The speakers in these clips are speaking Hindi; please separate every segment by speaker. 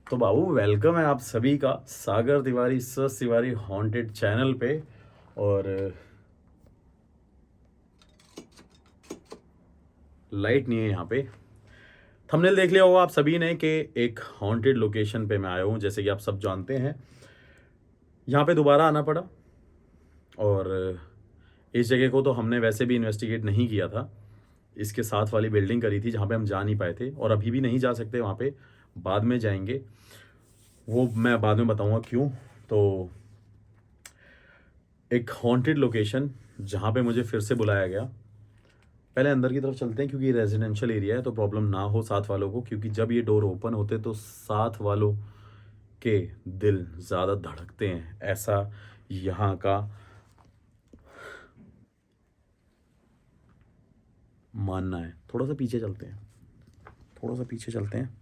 Speaker 1: तो बाबू वेलकम है आप सभी का सागर तिवारी सस तिवारी हॉन्टेड चैनल पे। और लाइट नहीं है यहाँ पे। थंबनेल देख लिया होगा आप सभी ने कि एक हॉन्टेड लोकेशन पे मैं आया हूँ, जैसे कि आप सब जानते हैं। यहाँ पे दोबारा आना पड़ा और इस जगह को तो हमने वैसे भी इन्वेस्टिगेट नहीं किया था। इसके साथ वाली बिल्डिंग करी थी जहाँ पे हम जा नहीं पाए थे और अभी भी नहीं जा सकते वहाँ पे, बाद में जाएंगे, वो मैं बाद में बताऊंगा क्यों। तो एक हॉन्टेड लोकेशन जहाँ पे मुझे फिर से बुलाया गया। पहले अंदर की तरफ चलते हैं क्योंकि ये रेजिडेंशियल एरिया है तो प्रॉब्लम ना हो साथ वालों को, क्योंकि जब ये डोर ओपन होते तो साथ वालों के दिल ज़्यादा धड़कते हैं, ऐसा यहाँ का मानना है। थोड़ा सा पीछे चलते हैं, थोड़ा सा पीछे चलते हैं।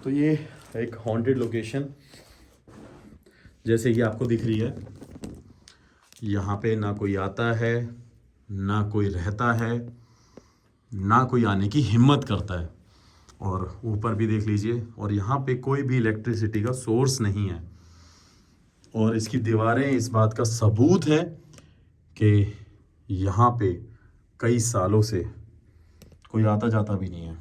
Speaker 1: तो ये एक हॉन्टेड लोकेशन जैसे कि आपको दिख रही है। यहाँ पे ना कोई आता है, ना कोई रहता है, ना कोई आने की हिम्मत करता है। और ऊपर भी देख लीजिए, और यहाँ पे कोई भी इलेक्ट्रिसिटी का सोर्स नहीं है। और इसकी दीवारें इस बात का सबूत है कि यहाँ पे कई सालों से कोई आता जाता भी नहीं है।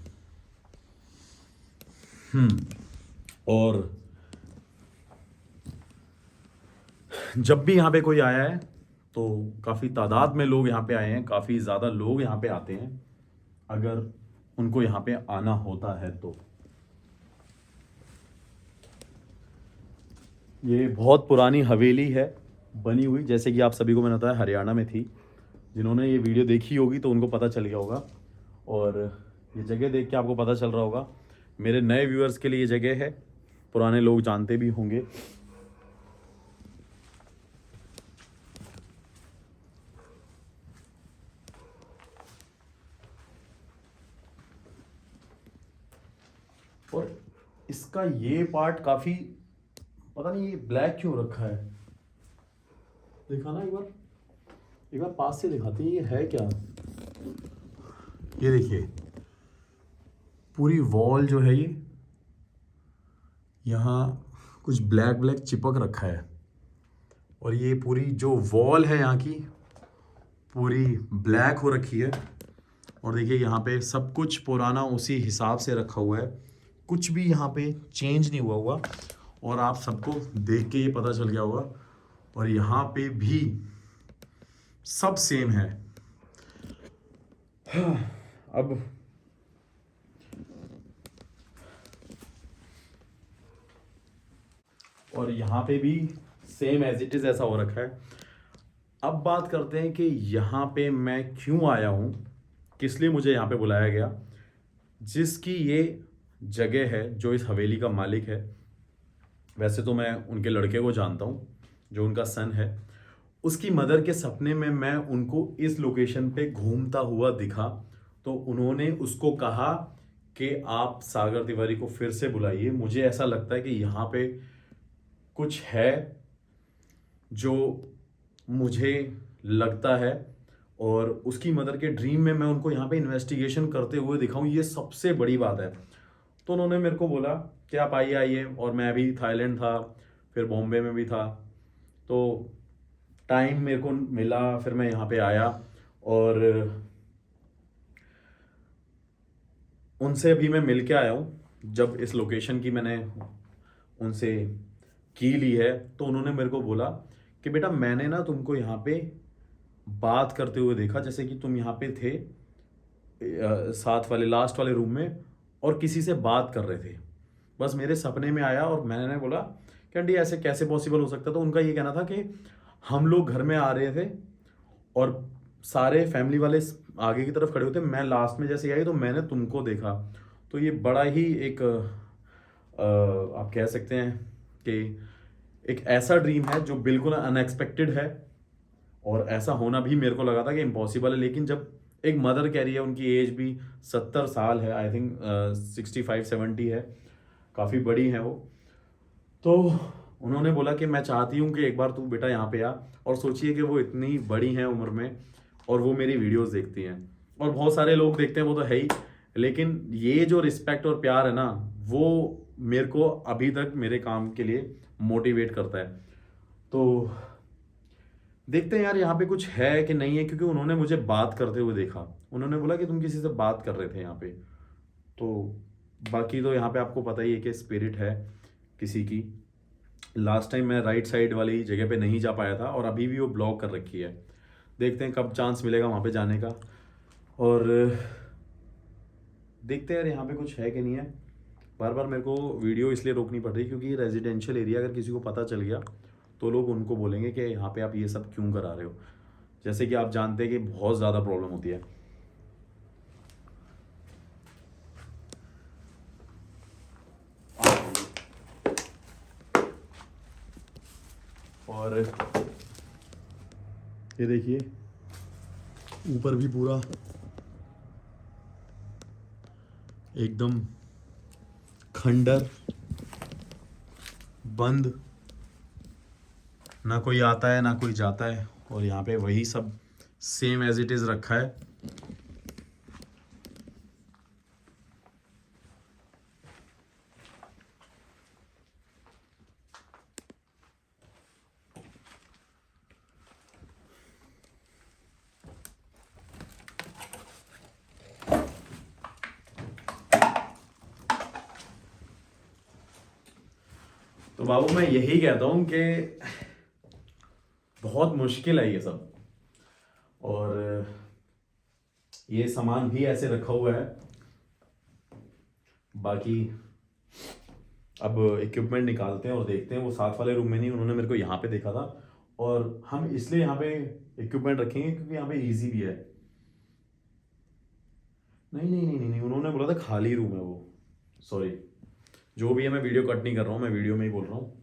Speaker 1: और जब भी यहाँ पे कोई आया है तो काफ़ी तादाद में लोग यहाँ पे आए हैं, काफ़ी ज़्यादा लोग यहाँ पे आते हैं अगर उनको यहाँ पे आना होता है तो। ये बहुत पुरानी हवेली है बनी हुई, जैसे कि आप सभी को मैंने बताया हरियाणा में थी। जिन्होंने ये वीडियो देखी होगी तो उनको पता चल गया होगा, और ये जगह देख के आपको पता चल रहा होगा। मेरे नए व्यूअर्स के लिए ये जगह है, पुराने लोग जानते भी होंगे। और इसका ये पार्ट काफ़ी, पता नहीं ये ब्लैक क्यों रखा है। दिखाना एक बार पास से दिखाते हैं ये है क्या। ये देखिए पूरी वॉल जो है ये यहाँ कुछ ब्लैक ब्लैक चिपक रखा है, और ये पूरी जो वॉल है यहाँ की पूरी ब्लैक हो रखी है। और देखिए यहाँ पे सब कुछ पुराना उसी हिसाब से रखा हुआ है, कुछ भी यहाँ पे चेंज नहीं हुआ। और आप सबको देख के ये पता चल गया होगा, और यहाँ पे भी सब सेम है। अब और यहाँ पे भी सेम एज इट इज़ ऐसा हो रखा है। अब बात करते हैं कि यहाँ पे मैं क्यों आया हूँ, किस लिए मुझे यहाँ पे बुलाया गया, जिसकी ये जगह है, जो इस हवेली का मालिक है। वैसे तो मैं उनके लड़के को जानता हूँ, जो उनका सन है। उसकी मदर के सपने में मैं उनको इस लोकेशन पे घूमता हुआ दिखा, तो उन्होंने उसको कहा कि आप सागर तिवारी को फिर से बुलाइए। मुझे ऐसा लगता है कि यहाँ पे कुछ है जो मुझे लगता है, और उसकी मदर के ड्रीम में मैं उनको यहाँ पे इन्वेस्टिगेशन करते हुए दिखाऊं, ये सबसे बड़ी बात है। तो उन्होंने मेरे को बोला कि आप आइए आइए, और मैं अभी थाईलैंड था, फिर बॉम्बे में भी था, तो टाइम मेरे को मिला, फिर मैं यहाँ पे आया। और उनसे अभी मैं मिल के आया हूँ। जब इस लोकेशन की मैंने उनसे की ली है, तो उन्होंने मेरे को बोला कि बेटा मैंने ना तुमको यहाँ पे बात करते हुए देखा, जैसे कि तुम यहाँ पे थे साथ वाले लास्ट वाले रूम में और किसी से बात कर रहे थे। बस मेरे सपने में आया और मैंने बोला कि आंटी ऐसे कैसे पॉसिबल हो सकता है। तो उनका ये कहना था कि हम लोग घर में आ रहे थे और सारे फैमिली वाले आगे की तरफ खड़े होते, मैं लास्ट में जैसे आई तो मैंने तुमको देखा। तो ये बड़ा ही एक आप कह सकते हैं कि एक ऐसा ड्रीम है जो बिल्कुल अनएक्सपेक्टेड है, और ऐसा होना भी मेरे को लगा था कि इम्पॉसिबल है। लेकिन जब एक मदर कह रही है, उनकी एज भी 70 साल है, आई थिंक 65-70 है, काफ़ी बड़ी है वो। तो उन्होंने बोला कि मैं चाहती हूँ कि एक बार तू बेटा यहाँ पे आ। और सोचिए कि वो इतनी बड़ी हैं उम्र में और वो मेरी वीडियोस देखती हैं, और बहुत सारे लोग देखते हैं, वो तो है ही, लेकिन ये जो रिस्पेक्ट और प्यार है ना, वो मेरे को अभी तक मेरे काम के लिए मोटिवेट करता है। तो देखते हैं यार यहाँ पे कुछ है कि नहीं है, क्योंकि उन्होंने मुझे बात करते हुए देखा। उन्होंने बोला कि तुम किसी से बात कर रहे थे यहाँ पे। तो बाकी तो यहाँ पे आपको पता ही है कि स्पिरिट है किसी की। लास्ट टाइम मैं राइट साइड वाली जगह पे नहीं जा पाया था, और अभी भी वो ब्लॉक कर रखी है। देखते हैं कब चांस मिलेगा वहाँ पे जाने का, और देखते हैं यार यहाँ पे कुछ है कि नहीं है। बार बार मेरे को वीडियो इसलिए रोकनी पड़ रही है क्योंकि रेजिडेंशियल एरिया, अगर किसी को पता चल गया तो लोग उनको बोलेंगे कि यहाँ पे आप ये सब क्यों करा रहे हो। जैसे कि आप जानते हैं कि बहुत ज़्यादा प्रॉब्लम होती है। और ये देखिए ऊपर भी पूरा एकदम खंडर बंद, ना कोई आता है ना कोई जाता है, और यहाँ पे वही सब सेम एज इट इज़ रखा है। तो बाबू मैं यही कहता हूँ कि बहुत मुश्किल है ये सब, और ये सामान भी ऐसे रखा हुआ है। बाकी अब इक्विपमेंट निकालते हैं और देखते हैं। वो साथ वाले रूम में नहीं, उन्होंने मेरे को यहाँ पे देखा था, और हम इसलिए यहाँ पे इक्विपमेंट रखेंगे क्योंकि यहाँ पे इजी भी है। नहीं नहीं नहीं नहीं नहीं, उन्होंने बोला था खाली रूम है वो। सॉरी, जो भी है, मैं वीडियो कट नहीं कर रहा हूँ, मैं वीडियो में ही बोल रहा हूँ।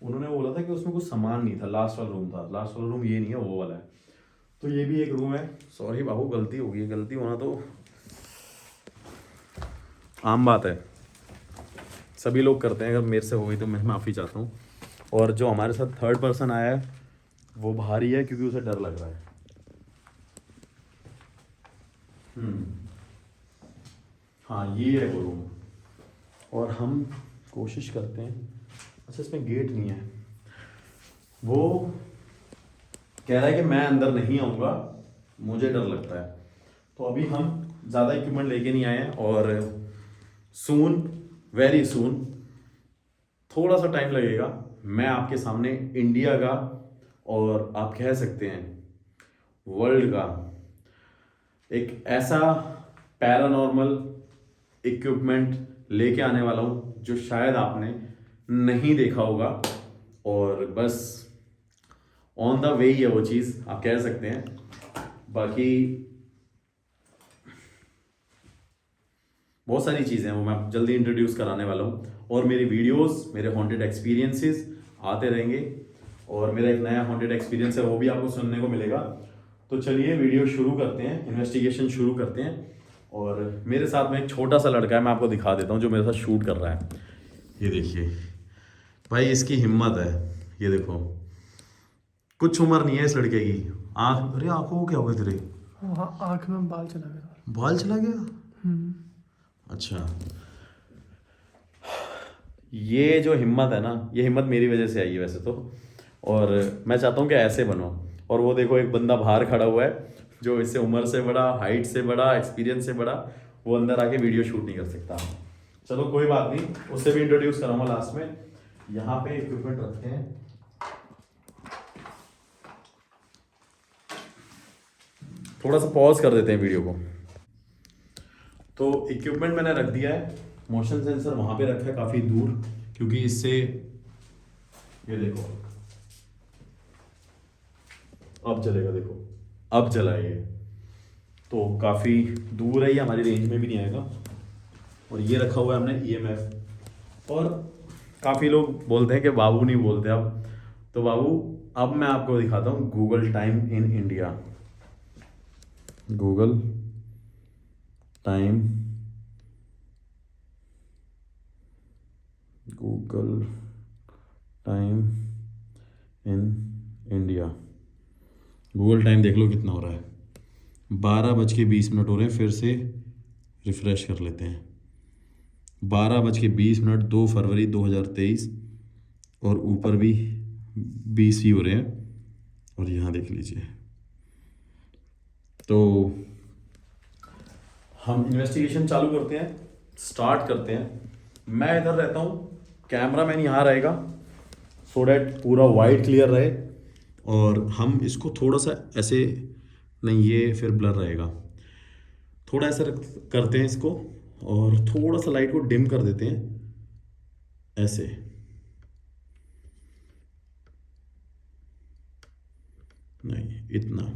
Speaker 1: उन्होंने बोला था कि उसमें कुछ सामान नहीं था, लास्ट वाला रूम था। लास्ट वाला रूम ये नहीं है, वो वाला है। तो ये भी एक रूम है। सॉरी बाबू, गलती हो गई। गलती होना तो आम बात है, सभी लोग करते हैं। अगर मेरे से हो गई तो मैं माफ़ी चाहता हूँ। और जो हमारे साथ थर्ड पर्सन आया है वो भारी है क्योंकि उसे डर लग रहा है। हाँ, ये है वो रूम, और हम कोशिश करते हैं। अच्छा, इसमें गेट नहीं है। वो कह रहा है कि मैं अंदर नहीं आऊँगा, मुझे डर लगता है। तो अभी हम ज़्यादा इक्विपमेंट लेके नहीं आए हैं, और सून, वेरी सून, थोड़ा सा टाइम लगेगा, मैं आपके सामने इंडिया का, और आप कह सकते हैं वर्ल्ड का, एक ऐसा पैरानॉर्मल इक्विपमेंट लेके आने वाला हूँ जो शायद आपने नहीं देखा होगा। और बस ऑन द वे ही है वो चीज़, आप कह सकते हैं। बाकी बहुत सारी चीज़ें हैं, वो मैं जल्दी इंट्रोड्यूस कराने वाला हूँ। और मेरी वीडियोस, मेरे हॉन्टेड एक्सपीरियंसेस आते रहेंगे, और मेरा एक नया हॉन्टेड एक्सपीरियंस है वो भी आपको सुनने को मिलेगा। तो चलिए वीडियो शुरू करते हैं, इन्वेस्टिगेशन शुरू करते हैं। और मेरे साथ में एक छोटा सा लड़का है, मैं आपको दिखा देता हूँ, जो मेरे साथ शूट कर रहा है। ये देखिए भाई, इसकी हिम्मत है। ये देखो, कुछ उम्र नहीं है इस लड़के की। आँख, अरे आँखों को क्या हो गया तेरे?
Speaker 2: हाँ, आँख में बाल चला गया।
Speaker 1: बाल चला गया? अच्छा, ये जो हिम्मत है ना, ये हिम्मत मेरी वजह से आई है वैसे तो। और मैं चाहता हूँ कि ऐसे बनो। और वो देखो, एक बंदा बाहर खड़ा हुआ है जो इससे उम्र से बड़ा, हाइट से बड़ा, एक्सपीरियंस से बड़ा, वो अंदर आके वीडियो शूट नहीं कर सकता। चलो कोई बात नहीं, उससे भी इंट्रोड्यूस कराऊंगा लास्ट में। यहाँ पे इक्विपमेंट रखते हैं, थोड़ा सा पॉज कर देते हैं वीडियो को। तो इक्विपमेंट मैंने रख दिया है, मोशन सेंसर वहां पे रखा है काफी दूर, क्योंकि इससे, ये देखो अब चलेगा, देखो अब चला है ये, तो काफी दूर है, ये हमारी रेंज में भी नहीं आएगा। और ये रखा हुआ है हमने EMF। और काफी लोग बोलते हैं कि बाबू नहीं बोलते अब, तो बाबू अब मैं आपको दिखाता हूँ Google time in India. Google time, Google time in India. Google time देख लो कितना हो रहा है, 12:20 हो रहे हैं। फिर से रिफ्रेश कर लेते हैं, 12:20, 2 फरवरी 2023। और ऊपर भी 20 ही हो रहे हैं। और यहाँ देख लीजिए। तो हम इन्वेस्टिगेशन चालू करते हैं, स्टार्ट करते हैं। मैं इधर रहता हूँ, कैमरा मैन यहाँ रहेगा, सो डैट पूरा वाइड क्लियर रहे। और हम इसको थोड़ा सा ऐसे, नहीं ये फिर ब्लर रहेगा, थोड़ा ऐसा करते हैं इसको, और थोड़ा सा लाइट को डिम कर देते हैं ऐसे। नहीं इतना।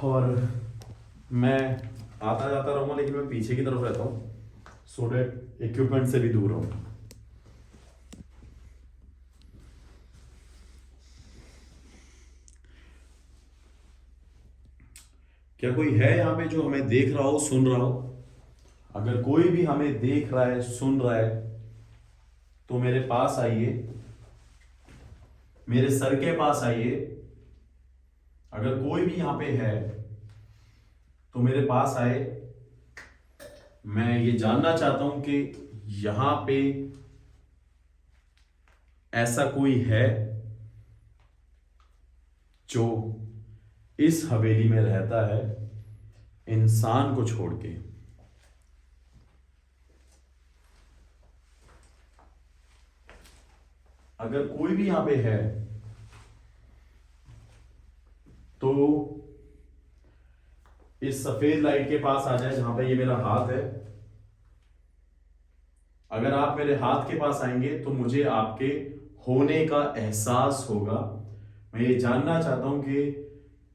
Speaker 1: और मैं आता जाता रहूँगा, लेकिन मैं पीछे की तरफ रहता हूँ, सो डैट इक्विपमेंट से भी दूर रहूँ। क्या कोई है यहाँ पे जो हमें देख रहा हो, सुन रहा हो? अगर कोई भी हमें देख रहा है, सुन रहा है, तो मेरे पास आइए, मेरे सर के पास आइए। अगर कोई भी यहाँ पे है तो मेरे पास आए। मैं ये जानना चाहता हूं कि यहाँ पे ऐसा कोई है जो इस हवेली में रहता है, इंसान को छोड़ के। अगर कोई भी यहां पे है तो इस सफेद लाइट के पास आ जाए, जहां पे ये मेरा हाथ है। अगर आप मेरे हाथ के पास आएंगे तो मुझे आपके होने का एहसास होगा। मैं ये जानना चाहता हूं कि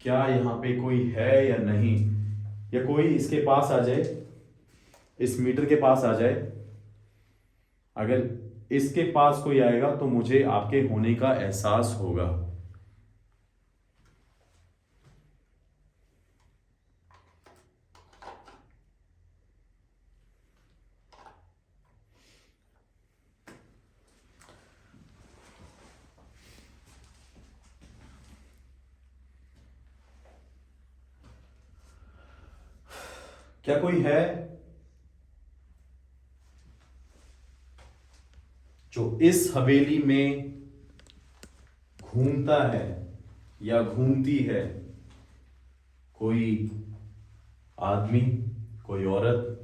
Speaker 1: क्या यहाँ पे कोई है या नहीं, या कोई इसके पास आ जाए, इस मीटर के पास आ जाए। अगर इसके पास कोई आएगा तो मुझे आपके होने का एहसास होगा। क्या कोई है जो इस हवेली में घूमता है या घूमती है? कोई आदमी, कोई औरत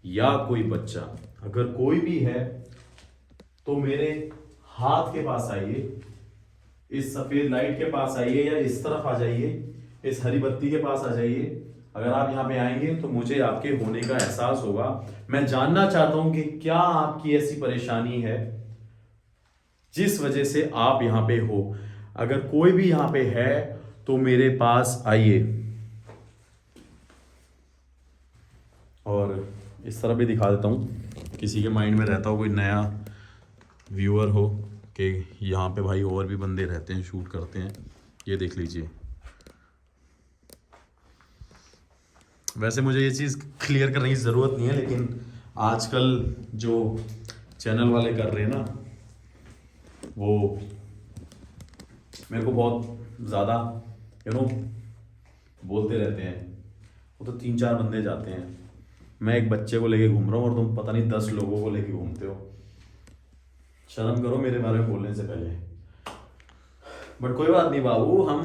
Speaker 1: या कोई बच्चा। अगर कोई भी है तो मेरे हाथ के पास आइए, इस सफेद लाइट के पास आइए, या इस तरफ आ जाइए, इस हरी बत्ती के पास आ जाइए। अगर आप यहाँ पे आएंगे तो मुझे आपके होने का एहसास होगा। मैं जानना चाहता हूं कि क्या आपकी ऐसी परेशानी है जिस वजह से आप यहाँ पे हो। अगर कोई भी यहाँ पे है तो मेरे पास आइए। और इस तरह भी दिखा देता हूँ, किसी के माइंड में रहता हो, कोई नया व्यूअर हो कि यहाँ पे भाई और भी बंदे रहते हैं, शूट करते हैं, ये देख लीजिए। वैसे मुझे ये चीज़ क्लियर करने की ज़रूरत नहीं है, लेकिन आजकल जो चैनल वाले कर रहे हैं ना, वो मेरे को बहुत ज़्यादा बोलते रहते हैं। वो तो 3-4 बंदे जाते हैं, मैं एक बच्चे को लेके घूम रहा हूँ और तुम पता नहीं 10 लोगों को लेके घूमते हो। शर्म करो मेरे बारे में बोलने से पहले। बट कोई बात नहीं बाबू, हम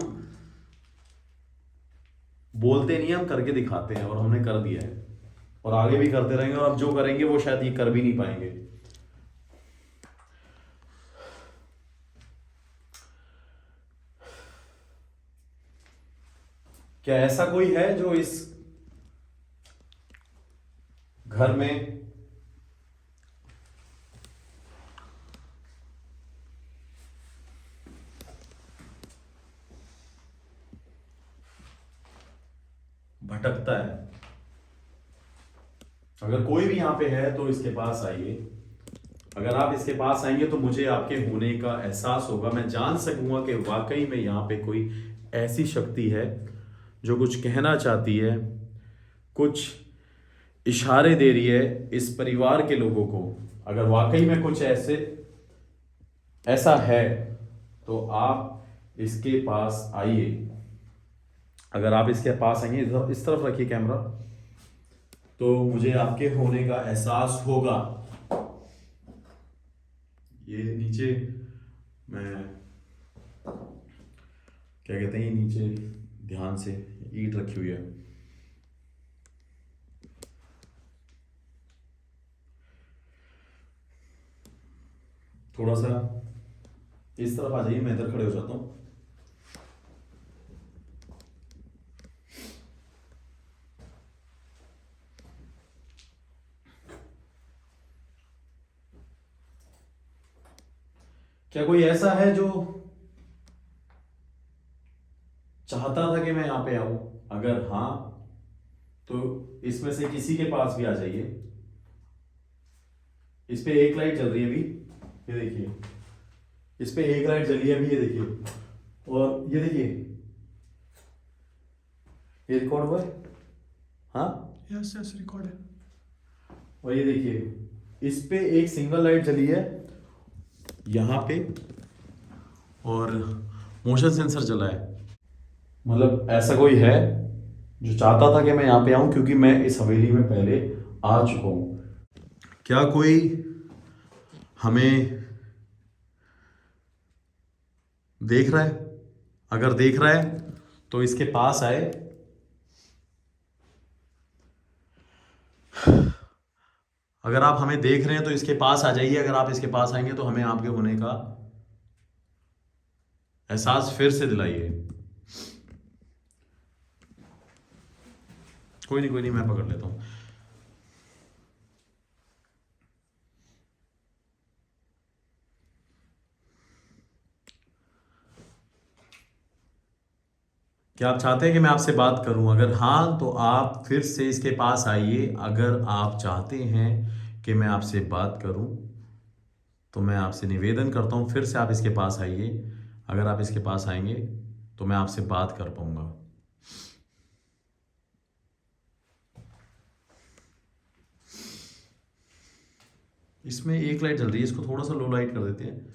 Speaker 1: बोलते नहीं, हम करके दिखाते हैं, और हमने कर दिया है और आगे भी करते रहेंगे, और अब जो करेंगे वो शायद ये कर भी नहीं पाएंगे। क्या ऐसा कोई है जो इस घर में भटकता है? अगर कोई भी यहां पे है तो इसके पास आइए। अगर आप इसके पास आएंगे तो मुझे आपके होने का एहसास होगा, मैं जान सकूंगा कि वाकई में यहाँ पे कोई ऐसी शक्ति है जो कुछ कहना चाहती है, कुछ इशारे दे रही है इस परिवार के लोगों को। अगर वाकई में कुछ ऐसा है तो आप इसके पास आइए। अगर आप इसके पास आएंगे, इस तरफ रखिए कैमरा, तो मुझे आपके होने का एहसास होगा। ये नीचे मैं क्या कहते हैं, नीचे ध्यान से ईंट रखी हुई है। थोड़ा सा इस तरफ आ जाइए, मैं इधर खड़े हो जाता हूँ। क्या कोई ऐसा है जो चाहता था कि मैं यहां पे आऊं? अगर हाँ तो इसमें से किसी के पास भी आ जाइए। इस पे एक लाइट जल रही है अभी, ये देखिए। इस पे एक लाइट जली है अभी, ये देखिए। और ये देखिए, ये रिकॉर्ड हुआ है। हाँ
Speaker 2: यस यस रिकॉर्ड है।
Speaker 1: और ये देखिए, इस पे एक सिंगल लाइट जली है यहाँ पे, और मोशन सेंसर चला है। मतलब ऐसा कोई है जो चाहता था कि मैं यहाँ पे आऊँ, क्योंकि मैं इस हवेली में पहले आ चुका हूँ। क्या कोई हमें देख रहा है? अगर देख रहा है तो इसके पास आए। अगर आप हमें देख रहे हैं तो इसके पास आ जाइए। अगर आप इसके पास आएंगे तो हमें आपके होने का एहसास फिर से दिलाइए। कोई नहीं, मैं पकड़ लेता हूं। क्या आप चाहते हैं कि मैं आपसे बात करूं? अगर हाँ तो आप फिर से इसके पास आइए। अगर आप चाहते हैं कि मैं आपसे बात करूं तो मैं आपसे निवेदन करता हूं, फिर से आप इसके पास आइए। अगर आप इसके पास आएंगे तो मैं आपसे बात कर पाऊंगा। इसमें एक लाइट जल रही है, इसको थोड़ा सा लो लाइट कर देते हैं।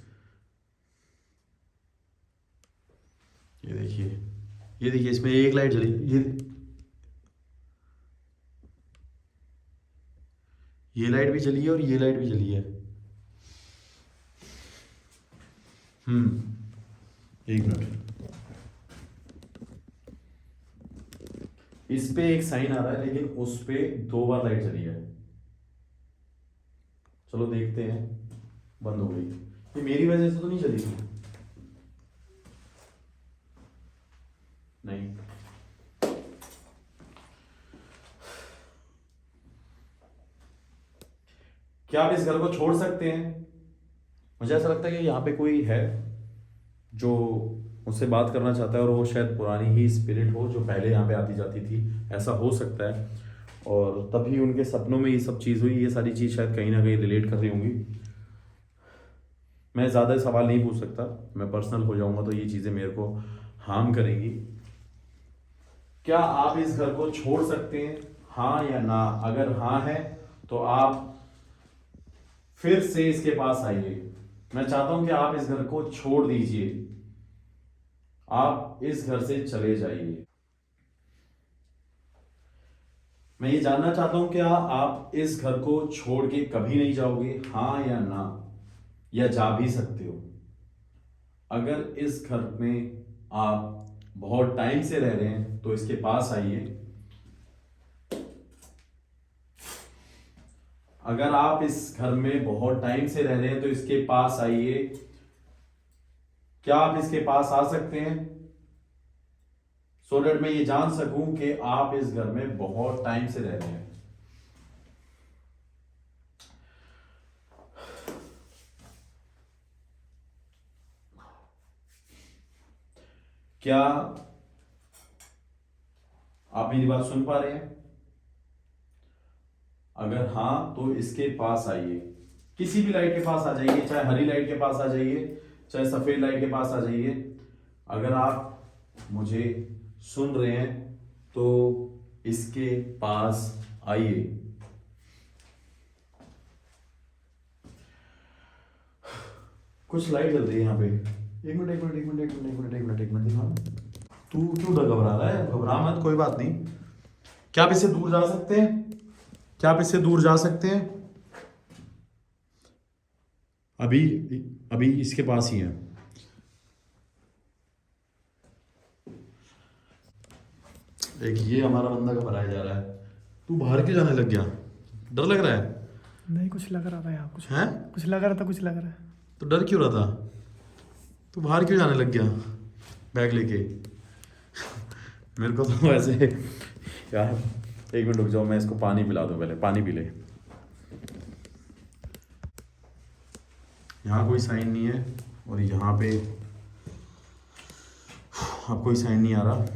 Speaker 1: ये देखिए, इसमें एक लाइट जली। ये लाइट भी जली है और ये लाइट भी जली है। एक मिनट, इस पे एक साइन आ रहा है लेकिन उस पे 2 बार लाइट जली है। चलो देखते हैं। बंद हो गई। ये मेरी वजह से तो नहीं जली थी? नहीं। क्या आप इस घर को छोड़ सकते हैं? मुझे ऐसा लगता है कि यहाँ पे कोई है जो मुझसे बात करना चाहता है, और वो शायद पुरानी ही स्पिरिट हो जो पहले यहाँ पे आती जाती थी, ऐसा हो सकता है। और तभी उनके सपनों में ये सब चीज़ हुई। ये सारी चीज़ शायद कहीं ना कहीं रिलेट कर रही होंगी। मैं ज़्यादा सवाल नहीं पूछ सकता, मैं पर्सनल हो जाऊंगा तो ये चीज़ें मेरे को हार्म करेंगी। क्या आप इस घर को छोड़ सकते हैं, हाँ या ना? अगर हाँ है तो आप फिर से इसके पास आइए। मैं चाहता हूं कि आप इस घर को छोड़ दीजिए, आप इस घर से चले जाइए। मैं ये जानना चाहता हूं क्या आप इस घर को छोड़ के कभी नहीं जाओगे, हाँ या ना? या जा भी सकते हो। अगर इस घर में आप बहुत टाइम से रह रहे हैं तो इसके पास आइए। अगर आप इस घर में बहुत टाइम से रह रहे हैं तो इसके पास आइए। क्या आप इसके पास आ सकते हैं? सो दैट मैं ये जान सकूं कि आप इस घर में बहुत टाइम से रह रहे हैं। क्या आप मेरी बात सुन पा रहे हैं? अगर हाँ तो इसके पास आइए, किसी भी लाइट के पास आ जाइए, चाहे हरी लाइट के पास आ जाइए, चाहे सफेद लाइट के पास आ जाइए। अगर आप मुझे सुन रहे हैं तो इसके पास आइए। कुछ लाइट जल रही है यहाँ पे। एक मिनट एक मिनट एक मिनट एक मिनट एक मिनट एक मिनट एक मिनट दिखा। तू क्यों घबरा रहा है? घबरा मत, कोई बात नहीं। क्या आप इससे दूर जा सकते हैं? क्या आप इससे दूर जा सकते हैं? अभी अभी इसके पास ही है। एक ये हमारा बंदा घबराया जा रहा है। तू बाहर क्यों जाने लग गया? डर लग रहा है?
Speaker 2: नहीं, कुछ लग रहा था यहाँ,
Speaker 1: हैं?
Speaker 2: कुछ लग रहा था, कुछ लग रहा है।
Speaker 1: तो डर क्यों रहा था? तू बाहर क्यों जाने लग गया बैग लेके? मेरे को तो ऐसे यार, एक मिनट रुक जाओ, मैं इसको पानी पिला दूं, पहले पानी पी ले। यहाँ कोई साइन नहीं है और यहाँ पे अब कोई साइन नहीं आ रहा।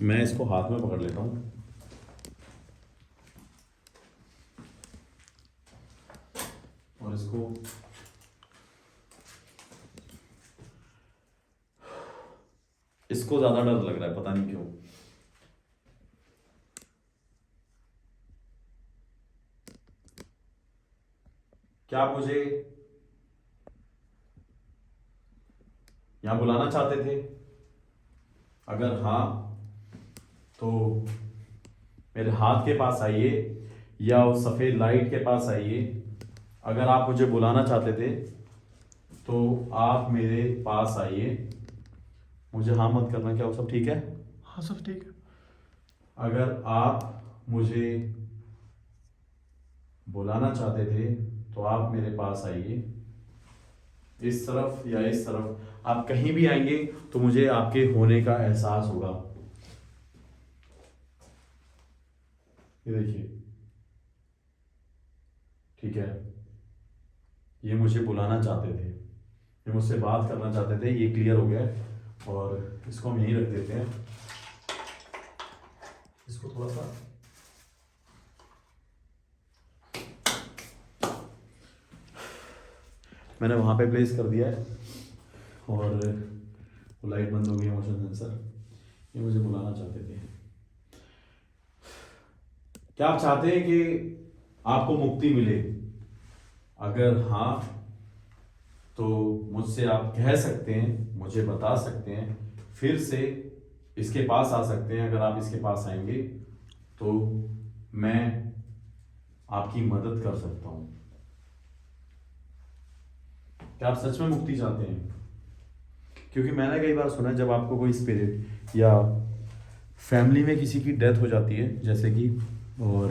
Speaker 1: मैं इसको हाथ में पकड़ लेता हूँ। और इसको ज्यादा डर लग रहा है, पता नहीं क्यों। क्या आप मुझे यहां बुलाना चाहते थे? अगर हाँ तो मेरे हाथ के पास आइए या उस सफेद लाइट के पास आइए। अगर आप मुझे बुलाना चाहते थे तो आप मेरे पास आइए। मुझे हाँ मत करना, क्या वो सब ठीक है?
Speaker 2: हाँ, सब ठीक है।
Speaker 1: अगर आप मुझे बुलाना चाहते थे तो आप मेरे पास आइए। इस तरफ या इस तरफ, आप कहीं भी आएंगे तो मुझे आपके होने का एहसास होगा। ये देखिए, ठीक है, ये मुझे बुलाना चाहते थे, ये मुझसे बात करना चाहते थे, ये क्लियर हो गया। और इसको हम यहीं रख देते हैं। इसको थोड़ा सा मैंने वहां पे प्लेस कर दिया है और वो लाइट बंद हो गई, मोशन सेंसर। ये मुझे बुलाना चाहते थे। क्या आप चाहते हैं कि आपको मुक्ति मिले? अगर हाँ तो मुझसे आप कह सकते हैं, मुझे बता सकते हैं, फिर से इसके पास आ सकते हैं। अगर आप इसके पास आएंगे तो मैं आपकी मदद कर सकता हूं। क्या आप सच में मुक्ति चाहते हैं? क्योंकि मैंने कई बार सुना है जब आपको कोई स्पिरिट या फैमिली में किसी की डेथ हो जाती है जैसे कि, और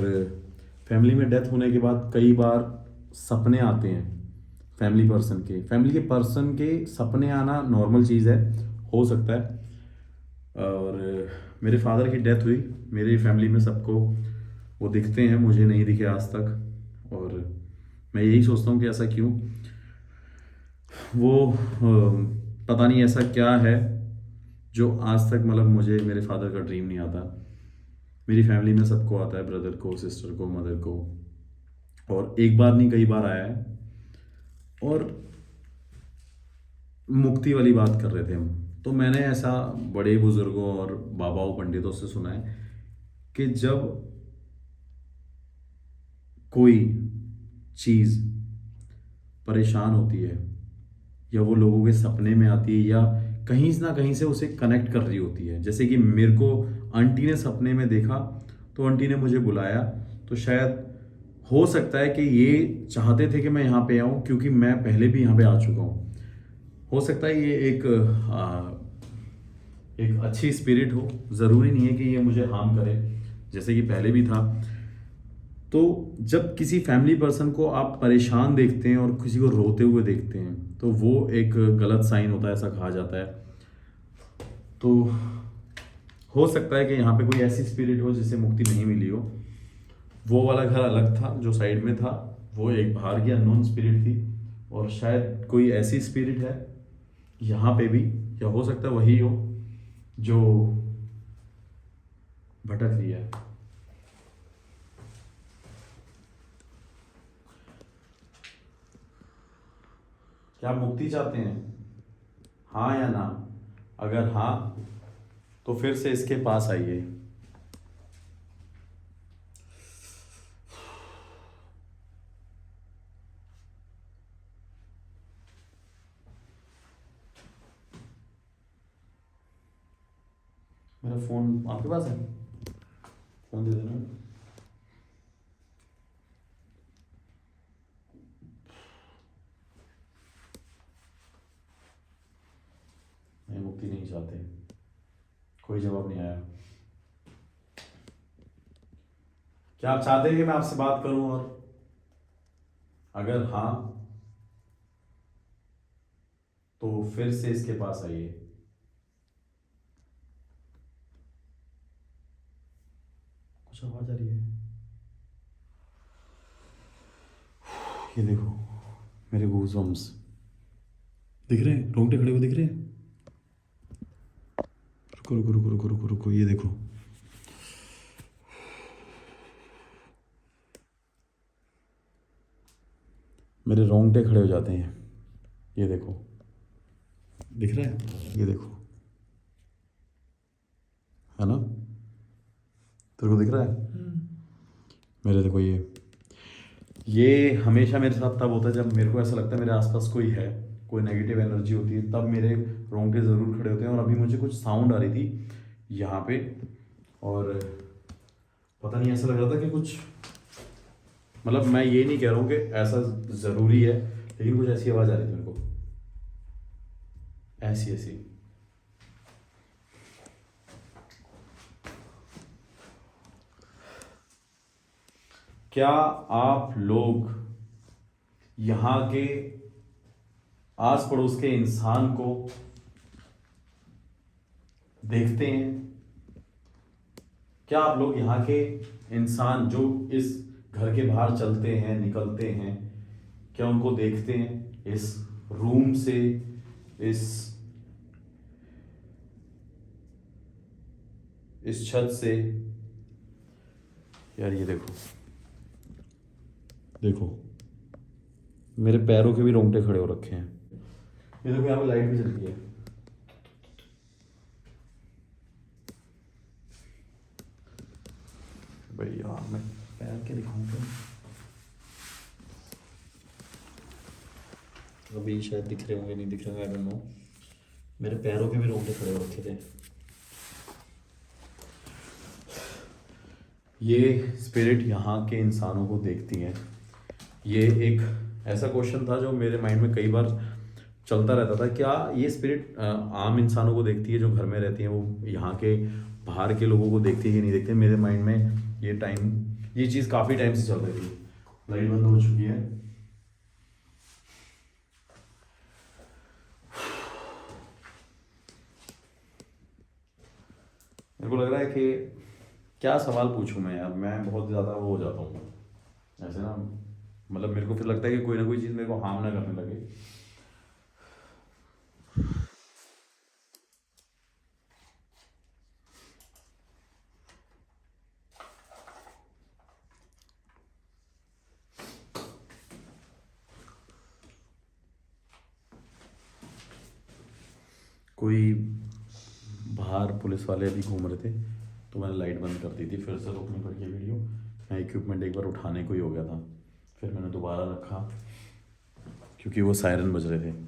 Speaker 1: फैमिली में डेथ होने के बाद कई बार सपने आते हैं फैमिली के पर्सन के सपने आना नॉर्मल चीज़ है, हो सकता है। और मेरे फादर की डेथ हुई, मेरी फैमिली में सबको वो दिखते हैं, मुझे नहीं दिखे आज तक। और मैं यही सोचता हूँ कि ऐसा क्यों, वो पता नहीं ऐसा क्या है जो आज तक मतलब मुझे मेरे फादर का ड्रीम नहीं आता। मेरी फैमिली में सबको आता है, ब्रदर को, सिस्टर को, मदर को, और एक बार नहीं कई बार आया है। और मुक्ति वाली बात कर रहे थे हम, तो मैंने ऐसा बड़े बुजुर्गों और बाबाओं पंडितों से सुना है कि जब कोई चीज़ परेशान होती है, या वो लोगों के सपने में आती है, या कहीं ना कहीं से उसे कनेक्ट कर रही होती है, जैसे कि मेरे को आंटी ने सपने में देखा, तो आंटी ने मुझे बुलाया, तो शायद हो सकता है कि ये चाहते थे कि मैं यहाँ पे आऊँ, क्योंकि मैं पहले भी यहाँ पे आ चुका हूँ। हो सकता है ये एक अच्छी स्पिरिट हो, ज़रूरी नहीं है कि ये मुझे हार्म करे, जैसे कि पहले भी था। तो जब किसी फैमिली पर्सन को आप परेशान देखते हैं और किसी को रोते हुए देखते हैं, तो वो एक गलत साइन होता है, ऐसा कहा जाता है। तो हो सकता है कि यहाँ पे कोई ऐसी स्पिरिट हो जिसे मुक्ति नहीं मिली हो। वो वाला घर अलग था जो साइड में था, वो एक बाहर की अननोन स्पिरिट थी, और शायद कोई ऐसी स्पिरिट है यहाँ पे भी, या हो सकता है वही हो जो भटक रही है। क्या आप मुक्ति चाहते हैं? हाँ या ना? अगर हाँ, तो फिर से इसके पास आइए। मेरा फोन आपके पास है? फोन दे देना। नहीं, मुक्ति नहीं चाहते। कोई जवाब नहीं आया। क्या आप चाहते हैं कि मैं आपसे बात करूं? और अगर हाँ, तो फिर से इसके पास आइए। कुछ आवाज आ रही है? ये देखो, मेरे गूज़बम्स दिख रहे हैं, रोंगटे खड़े हुए दिख रहे हैं। रुको रुको रुको रुको रुको रुको, ये देखो। मेरे रोंगटे खड़े हो जाते हैं। ये देखो, दिख रहा है? ये देखो, है ना? तेरे को दिख रहा है? मेरे देखो, ये हमेशा मेरे साथ तब होता है जब मेरे को ऐसा लगता है मेरे आसपास कोई है, कोई नेगेटिव एनर्जी होती है, तब मेरे रोंगटे ज़रूर खड़े होते हैं। और अभी मुझे कुछ साउंड आ रही थी यहाँ पे, और पता नहीं, ऐसा लग रहा था कि कुछ, मतलब मैं ये नहीं कह रहा हूँ कि ऐसा ज़रूरी है, लेकिन कुछ ऐसी आवाज़ आ रही थी मेरे को, ऐसी ऐसी। क्या आप लोग यहाँ के आस पड़ोस के इंसान को देखते हैं? क्या आप लोग यहाँ के इंसान जो इस घर के बाहर चलते हैं, निकलते हैं, क्या उनको देखते हैं? इस रूम से, इस छत से? यार ये देखो, देखो मेरे पैरों के भी रोंगटे खड़े हो रखे हैं। ये देखो, यहाँ पे लाइट भी जल रही है। भैया मैं पैर के दिखाऊंगा, अभी शायद दिख रहे होंगे, नहीं दिख रहे होंगे, आई डोंट नो। मेरे पैरों के भी रोंगटे खड़े हो रखे थे। ये स्पिरिट यहाँ के इंसानों को देखती है। ये एक ऐसा क्वेश्चन था जो मेरे माइंड में कई बार चलता रहता था, क्या ये स्पिरिट आम इंसानों को देखती है जो घर में रहती हैं, वो यहाँ के बाहर के लोगों को देखती है कि नहीं देखती? मेरे माइंड में ये चीज़ काफ़ी टाइम से चल रही थी। लाइट बंद हो चुकी है। मेरे को लग रहा है कि क्या सवाल पूछूं मैं यार, मैं बहुत ज़्यादा वो हो जाता हूँ ऐसे ना, मतलब मेरे को फिर लगता है कि कोई ना कोई चीज़ मेरे को हार्म ना करने लगे। कोई बाहर पुलिस वाले अभी घूम रहे थे तो मैंने लाइट बंद कर दी थी, फिर से रोकनी पड़ गई वीडियो। मैं इक्विपमेंट एक बार उठाने को ही हो गया था, फिर मैंने दोबारा रखा क्योंकि वो सायरन बज रहे थे।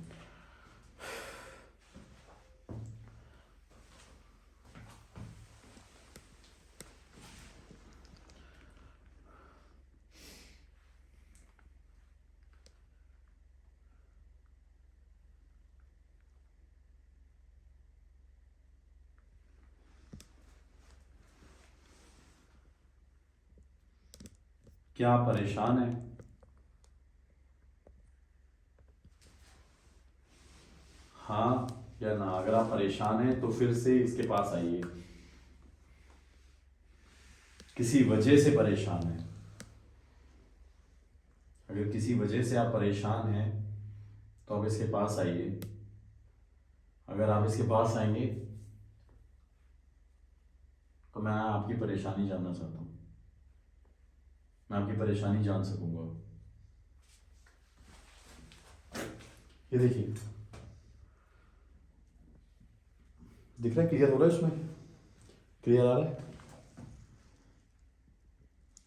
Speaker 1: क्या आप परेशान हैं? हाँ या ना? अगर आप परेशान हैं तो फिर से इसके पास आइए। किसी वजह से परेशान हैं, अगर किसी वजह से आप परेशान हैं तो आप इसके पास आइए। अगर आप इसके पास आएंगे तो मैं आपकी परेशानी जानना चाहता हूँ, मैं आपकी परेशानी जान सकूंगा। ये देखिए, दिख रहा है? क्लियर हो रहा है? उसमें क्लियर आ रहा है?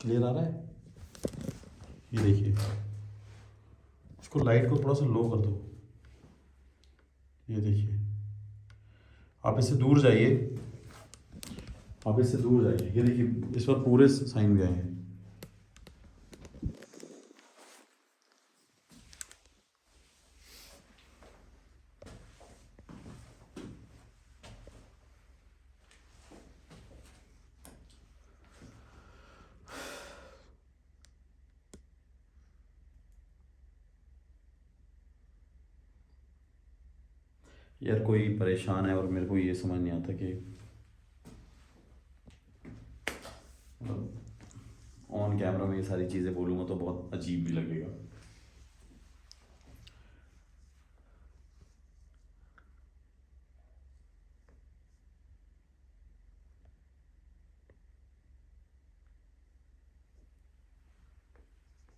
Speaker 1: क्लियर आ रहा है? ये देखिए, इसको लाइट को थोड़ा सा लो कर दो। ये देखिए, आप इससे दूर जाइए, आप इससे दूर जाइए। ये देखिए, इस पर पूरे साइन भी आए हैं। यार कोई परेशान है और मेरे को ये समझ नहीं आता कि ऑन कैमरा में ये सारी चीज़ें बोलूँगा तो बहुत अजीब भी लगेगा।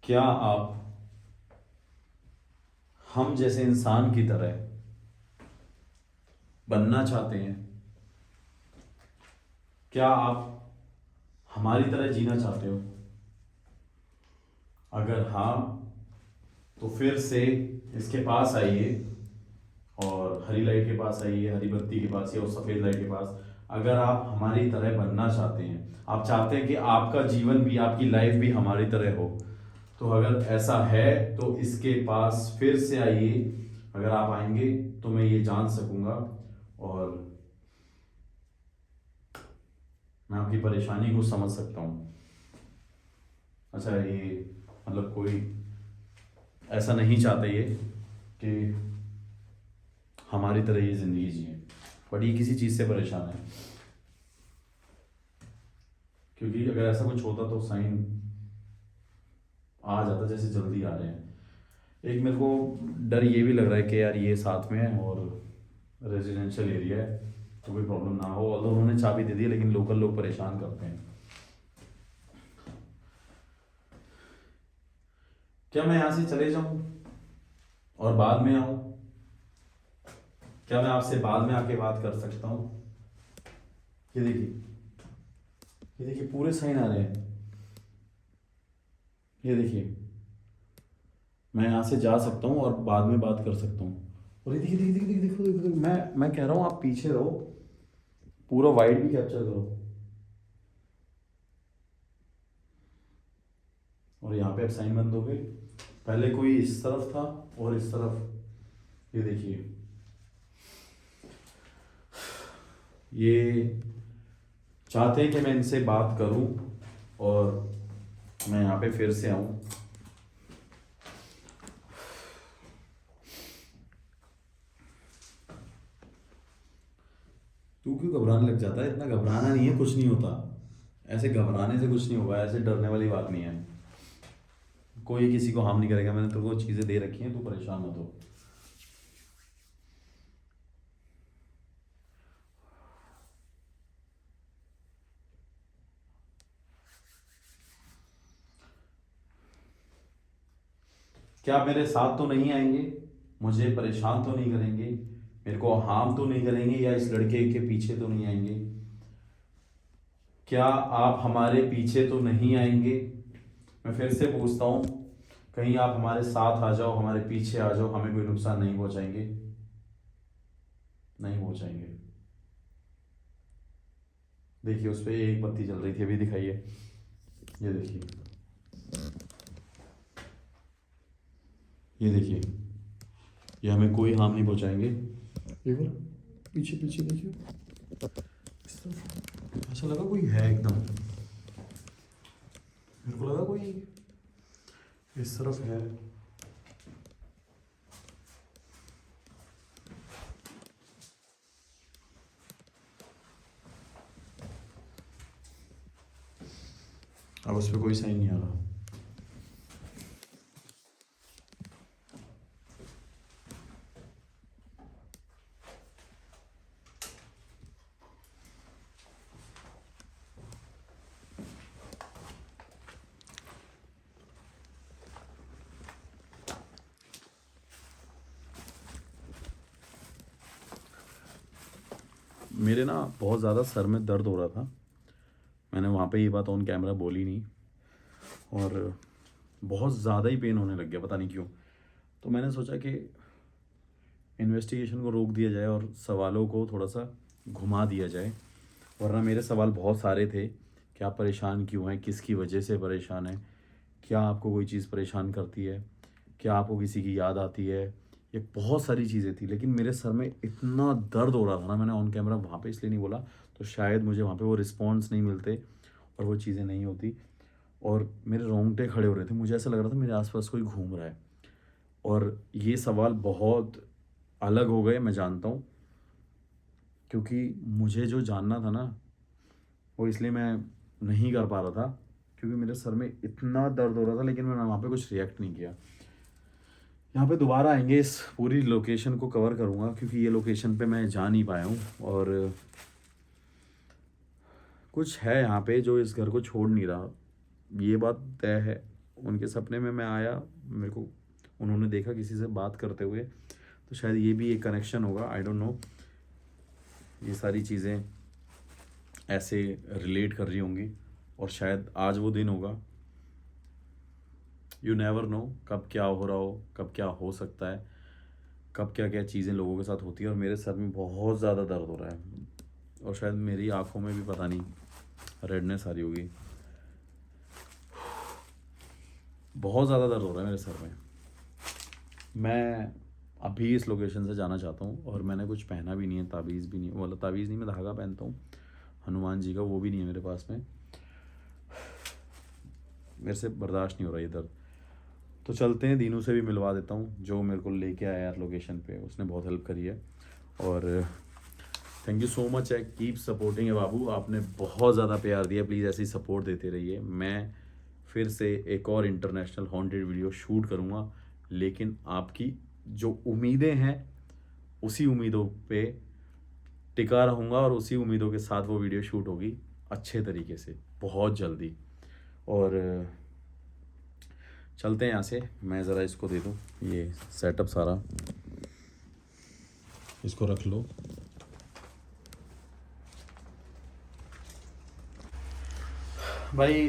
Speaker 1: क्या आप हम जैसे इंसान की तरह बनना चाहते हैं? क्या आप हमारी तरह जीना चाहते हो? अगर हाँ तो फिर से इसके पास आइए और हरी लाइट के पास आइए, हरी बत्ती के पास या सफ़ेद लाइट के पास। अगर आप हमारी तरह बनना चाहते हैं, आप चाहते हैं कि आपका जीवन भी, आपकी लाइफ भी हमारी तरह हो, तो अगर ऐसा है तो इसके पास फिर से आइए। अगर आप आएंगे तो मैं ये जान सकूंगा और मैं आपकी परेशानी को समझ सकता हूँ। अच्छा, ये मतलब कोई ऐसा नहीं चाहता ये कि हमारी तरह ये ज़िंदगी जिए, बट ये किसी चीज़ से परेशान है। क्योंकि अगर ऐसा कुछ होता तो साइन आ जाता, जैसे जल्दी आ रहे हैं। एक मेरे को डर ये भी लग रहा है कि यार ये साथ में है और रेजिडेंशियल एरिया है तो कोई प्रॉब्लम ना हो। और उन्होंने चाबी दे दी है लेकिन लोकल लोग परेशान करते हैं। क्या मैं यहाँ से चले जाऊँ और बाद में आऊँ? क्या मैं आपसे बाद में आके बात कर सकता हूँ? ये देखिए, ये देखिए पूरे साइन आ रहे हैं। ये देखिए, मैं यहाँ से जा सकता हूँ और बाद में बात कर सकता हूँ। और ये देखिए देखिए देखिए देखिए, देखो देखो, देखो, मैं कह रहा हूँ आप पीछे रहो, पूरा वाइड भी कैप्चर करो। और यहाँ पे अब साइन बंद हो गए। पहले कोई इस तरफ था और इस तरफ। ये देखिए, ये चाहते हैं कि मैं इनसे बात करूं और मैं यहाँ पे फिर से आऊं। तू क्यों घबराने लग जाता है? इतना घबराना नहीं है, कुछ नहीं होता। ऐसे घबराने से कुछ नहीं होगा, ऐसे डरने वाली बात नहीं है। कोई किसी को हार्म नहीं करेगा। मैंने तेरे को चीज़ें दे रखी हैं, तू परेशान मत हो। क्या आप मेरे साथ तो नहीं आएंगे? मुझे परेशान तो नहीं करेंगे? मेरे को हार्म तो नहीं करेंगे या इस लड़के के पीछे तो नहीं आएंगे? क्या आप हमारे पीछे तो नहीं आएंगे? मैं फिर से पूछता हूँ, कहीं आप हमारे साथ आ जाओ, हमारे पीछे आ जाओ, हमें कोई नुकसान नहीं पहुंचाएंगे? नहीं पहुंचाएंगे। देखिए उस पर एक बत्ती चल रही थी, अभी दिखाइए, ये देखिए, ये देखिए, ये हमें कोई हार्म नहीं पहुंचाएंगे। देखो पीछे पीछे देखिए, ऐसा लगा कोई है एकदम, मेरे को लगा कोई इस तरफ है। अब उस पर कोई साइन नहीं आ रहा। मेरे ना बहुत ज़्यादा सर में दर्द हो रहा था, मैंने वहाँ पे ये बात ऑन कैमरा बोली नहीं, और बहुत ज़्यादा ही पेन होने लग गया, पता नहीं क्यों। तो मैंने सोचा कि इन्वेस्टिगेशन को रोक दिया जाए और सवालों को थोड़ा सा घुमा दिया जाए, वरना मेरे सवाल बहुत सारे थे कि आप परेशान क्यों हैं, किसकी वजह से परेशान हैं, क्या आपको कोई चीज़ परेशान करती है, क्या आपको किसी की याद आती है, ये बहुत सारी चीज़ें थी। लेकिन मेरे सर में इतना दर्द हो रहा था ना, मैंने ऑन कैमरा वहाँ पे इसलिए नहीं बोला, तो शायद मुझे वहाँ पे वो रिस्पॉन्स नहीं मिलते और वो चीज़ें नहीं होती, और मेरे रोंगटे खड़े हो रहे थे, मुझे ऐसा लग रहा था मेरे आसपास कोई घूम रहा है। और ये सवाल बहुत अलग हो गए, मैं जानता हूँ, क्योंकि मुझे जो जानना था ना वो इसलिए मैं नहीं कर पा रहा था, क्योंकि मेरे सर में इतना दर्द हो रहा था, लेकिन मैंने वहाँ पे कुछ रिएक्ट नहीं किया। यहाँ पे दोबारा आएंगे, इस पूरी लोकेशन को कवर करूँगा, क्योंकि ये लोकेशन पे मैं जा नहीं पाया हूँ, और कुछ है यहाँ पे जो इस घर को छोड़ नहीं रहा, ये बात तय है। उनके सपने में मैं आया, मेरे को उन्होंने देखा किसी से बात करते हुए, तो शायद ये भी एक कनेक्शन होगा, आई डोंट नो। ये सारी चीज़ें ऐसे रिलेट कर रही होंगी, और शायद आज वो दिन होगा। यू नेवर नो कब क्या हो रहा हो, कब क्या हो सकता है, कब क्या क्या चीज़ें लोगों के साथ होती है। और मेरे सर में बहुत ज़्यादा दर्द हो रहा है, और शायद मेरी आंखों में भी पता नहीं रेडनेस आ रही होगी, बहुत ज़्यादा दर्द हो रहा है मेरे सर में। मैं अभी इस लोकेशन से जाना चाहता हूँ, और मैंने कुछ पहना भी नहीं है, ताबीज़ भी नहीं, वाला ताबीज़ नहीं, मैं धागा पहनता हूँ हनुमान जी का, वो भी नहीं है मेरे पास में। मेरे से बर्दाश्त नहीं हो रहा ये दर्द। तो चलते हैं, दीनू से भी मिलवा देता हूँ, जो मेरे को लेके आया यार लोकेशन पे, उसने बहुत हेल्प करी है। और थैंक यू सो मच है, कीप सपोर्टिंग है बाबू, आपने बहुत ज़्यादा प्यार दिया, प्लीज़ ऐसे ही सपोर्ट देते रहिए। मैं फिर से एक और इंटरनेशनल हॉन्टेड वीडियो शूट करूँगा, लेकिन आपकी जो उम्मीदें हैं उसी उम्मीदों पे टिका रहूँगा, और उसी उम्मीदों के साथ वो वीडियो शूट होगी अच्छे तरीके से बहुत जल्दी। और चलते हैं यहाँ से, मैं ज़रा इसको दे दूँ ये सेटअप सारा, इसको रख लो। भाई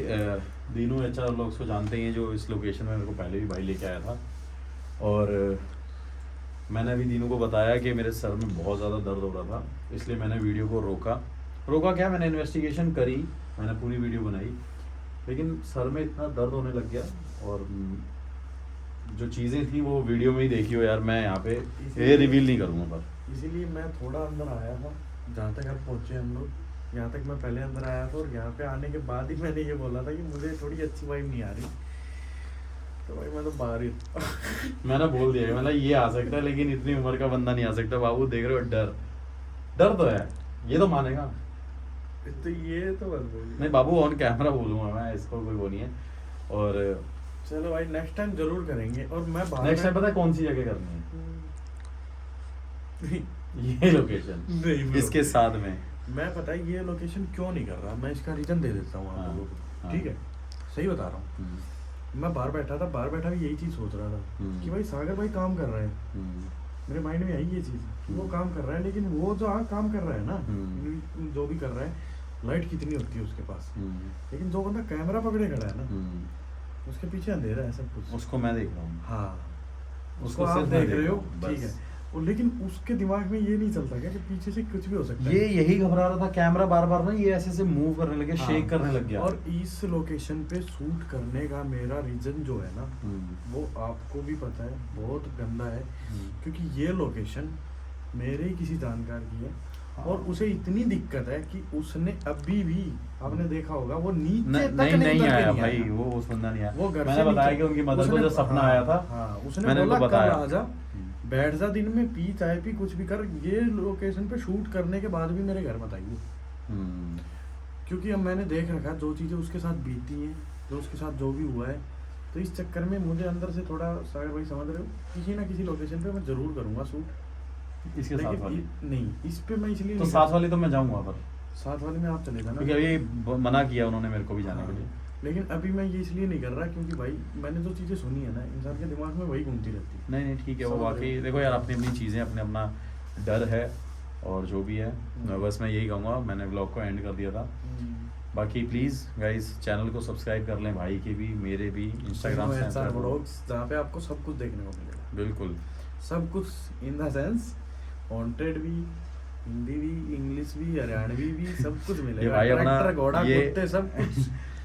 Speaker 1: दीनू HR लोग उसको जानते ही हैं, जो इस लोकेशन में मेरे को पहले भी भाई लेके आया था, और मैंने अभी दीनू को बताया कि मेरे सर में बहुत ज़्यादा दर्द हो रहा था, इसलिए मैंने वीडियो को रोका क्या, मैंने इन्वेस्टिगेशन करी, मैंने पूरी वीडियो बनाई, लेकिन सर में इतना दर्द होने लग गया, और जो चीज़ें थी वो वीडियो में ही देखी हो यार, मैं यहाँ पे ये रिवील नहीं करूँगा। पर
Speaker 3: इसीलिए मैं थोड़ा अंदर आया था, जहाँ तक अब पहुँचे हम लोग, यहाँ तक मैं पहले अंदर आया था, और यहाँ पे आने के बाद ही मैंने ये बोला था कि मुझे थोड़ी अच्छी वाइब नहीं आ रही, तो भाई मैं तो बाहर ही
Speaker 1: मैंने बोल दिया, मतलब ये आ सकता है, लेकिन इतनी उम्र का बंदा नहीं आ सकता बाबू, देख रहे हो डर तो है, ये तो मानेगा।
Speaker 3: तो ये तो बस बोलिए
Speaker 1: नहीं बाबू, ऑन कैमरा बोलूँगा मैं, इसको कोई वो नहीं है। और
Speaker 3: चलो भाई नेक्स्ट टाइम जरूर करेंगे। और मैं बाहर
Speaker 1: नेक्स्ट टाइम पता है कौन सी जगह करनी है? ये लोकेशन
Speaker 3: नहीं
Speaker 1: इसके साथ में।
Speaker 3: मैं पता है ये लोकेशन क्यों नहीं कर रहा, मैं इसका रीजन दे देता हूँ आप
Speaker 1: हाँ,
Speaker 3: लोगों को,
Speaker 1: हाँ।
Speaker 3: ठीक है, सही बता रहा हूँ। मैं बाहर बैठा था, बाहर बैठा भी यही चीज़ सोच रहा था कि भाई सागर भाई काम कर रहे हैं, मेरे माइंड में आई ये चीज़ कि वो काम कर रहा है, लेकिन वो जो काम कर रहा है ना, जो भी कर रहा है, लाइट कितनी होती है उसके पास, लेकिन जो बंदा कैमरा पकड़े खड़ा है ना, उसके पीछे अंधेरा है सब कुछ।
Speaker 1: उसको मैं देख रहा हूँ।
Speaker 3: हाँ,
Speaker 1: उसको
Speaker 3: उसको आप
Speaker 1: सिर्फ मैं
Speaker 3: देख रहे हो,
Speaker 1: रहा हूँ,
Speaker 3: ठीक
Speaker 1: बस।
Speaker 3: है। और लेकिन उसके दिमाग में ये नहीं चलता क्या कि पीछे से कुछ भी हो सकता
Speaker 1: ये
Speaker 3: है।
Speaker 1: यही घबरा रहा था, कैमरा बार बार ना ये ऐसे मूव करने लगे,
Speaker 3: हाँ।
Speaker 1: शेक करने लग गया।
Speaker 3: और इस लोकेशन पे शूट करने का मेरा रीजन जो है ना, वो आपको भी पता है, बहुत गंदा है, क्योंकि ये लोकेशन मेरे ही किसी जानकार की है, और उसे इतनी दिक्कत है कि उसने अभी भी, आपने देखा होगा, वो नीचे तक
Speaker 1: नहीं
Speaker 3: उतर के
Speaker 1: आया
Speaker 3: नहीं
Speaker 1: भाई,
Speaker 3: आया।
Speaker 1: वो उस बंदा नहीं आया।
Speaker 3: वो घर
Speaker 1: मैंने
Speaker 3: से
Speaker 1: बताया
Speaker 3: नीचे-
Speaker 1: कि उनकी मदर को
Speaker 3: उसने-
Speaker 1: जो सपना
Speaker 3: हाँ,
Speaker 1: आया था,
Speaker 3: हाँ, उसने
Speaker 1: मैंने
Speaker 3: बोला
Speaker 1: उनको
Speaker 3: कल
Speaker 1: बताया।
Speaker 3: आ जा, बैठ जा दिन में, पी चाय पी, कुछ भी कर, ये लोकेशन पे शूट करने के बाद भी मेरे घर मत आइए, क्योंकि अब मैंने देख रखा जो चीज़ें उसके साथ बीती हैं, जो उसके साथ जो भी हुआ है, तो इस चक्कर में मुझे अंदर से थोड़ा, सागर भाई समझ रहे हो, किसी ना किसी लोकेशन पे मैं जरूर करूंगा शूट।
Speaker 1: इसके साथ
Speaker 3: लेकिन
Speaker 1: वाली
Speaker 3: नहीं, इस पे मैं इसलिए
Speaker 1: तो
Speaker 3: नहीं
Speaker 1: साथ वाली तो मैं जाऊंगा, पर
Speaker 3: साथ वाले में आप चले जाना,
Speaker 1: क्योंकि अभी मना किया उन्होंने मेरे को भी जाने के लिए।
Speaker 3: लेकिन अभी मैं ये इसलिए नहीं कर रहा क्योंकि भाई मैंने जो चीज़ें सुनी है ना, इंसान के दिमाग में वही घूमती रहती है।
Speaker 1: नहीं ठीक है, वो
Speaker 3: समझ रहे
Speaker 1: वाकई
Speaker 3: हो?
Speaker 1: देखो यार, अपनी अपनी चीज़ें, अपने अपना डर है, और जो भी है बस मैं यही कहूँगा। मैंने ब्लॉग को एंड कर दिया था। बाकी प्लीज़ गाइस चैनल को सब्सक्राइब कर लें, भाई के भी, मेरे भी, इंस्टाग्राम
Speaker 3: SR व्लॉग्स, जहाँ पे आपको सब कुछ देखने को मिलेगा,
Speaker 1: बिल्कुल
Speaker 3: सब कुछ, इन द सेंस वांटेड भी, हिंदी भी, इंग्लिश भी, हरियाणवी भी, सब कुछ मिलेगा।
Speaker 1: ये भाई अपना-
Speaker 3: ट्रैक्टर, घोड़ा,
Speaker 1: ये-
Speaker 3: कुत्ते, सब कुछ।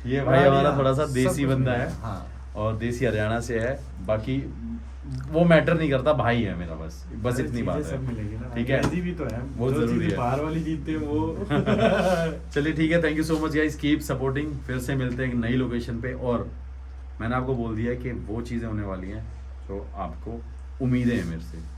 Speaker 1: ये भाई हमारा
Speaker 3: गाड़ियाँ,
Speaker 1: थोड़ा सा
Speaker 3: सब
Speaker 1: देसी
Speaker 3: कुछ
Speaker 1: बंदा
Speaker 3: मिलेगा।
Speaker 1: है,
Speaker 3: हाँ,
Speaker 1: और देसी हरियाणा से है। बाकी वो मैटर नहीं करता, भाई है मेरा, बस
Speaker 3: अरे
Speaker 1: इतनी बात
Speaker 3: चीज़ें
Speaker 1: है।
Speaker 3: सब मिलेगी ना,
Speaker 1: ठीक है,
Speaker 3: अंग्रेजी भी तो है,
Speaker 1: वो
Speaker 3: जो
Speaker 1: जरूरी
Speaker 3: चीज़ें
Speaker 1: है।
Speaker 3: बाहर वाली जीतते हैं वो।
Speaker 1: चलिए ठीक है, thank you so much guys, keep supporting. फिर से मिलते हैं एक नई लोकेशन पे, और मैंने आपको बोल दिया है कि वो चीज़ें होने वाली हैं जो आपको उम्मीदें हैं मेरे से।